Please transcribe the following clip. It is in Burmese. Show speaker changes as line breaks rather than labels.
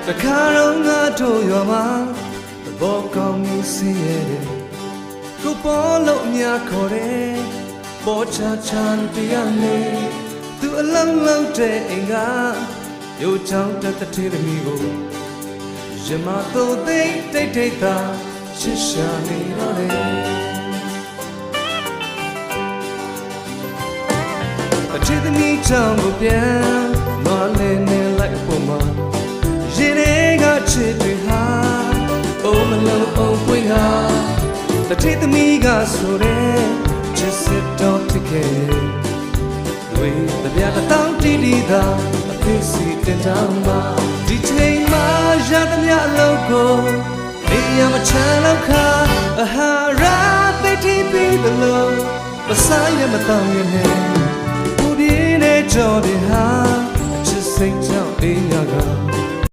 တခါတော့ငါတို့ရွာမှာသဘောကောင်းမှုဆင်းရဲတယ်ကိုပေါ်လို့အများခေါ်တယ်ပေါ်ချချန်တရားနေသူအလုံးလုံးတဲ့အိမ်ကရိုးချောင်းတက်တဲ့ထေးသမီးကိုရမတို့သိတိတ်တိတ်သာရှစ်ရှာနေတော့တယ်အထေးသမီးချောင်းကိုပြန်မလဲနေလိုက်ပေါ်မှာရင်တွေကချစ်တွေဟာအိုးမလုံးအောင်ပွင့်ဟာတထေးသမီးကဆိုတဲ့ချစ်စစ်တော်တစ်ခဲဝေးတပြားတောင်းတီးတီးသာအဖေးစီတင်တောင်းမှာဒီချိန်မှာရသမျှအလုပ်ကိုနေရမချမ်းလောက်ခါအဟာရာသိတီးပြီးသလိုမဆိုင်ရမတောင်းရနဲ့ပူပြင်းတဲ့ကြော်တွေဟာအချစ်စိတ်ကြောင့်အေးရက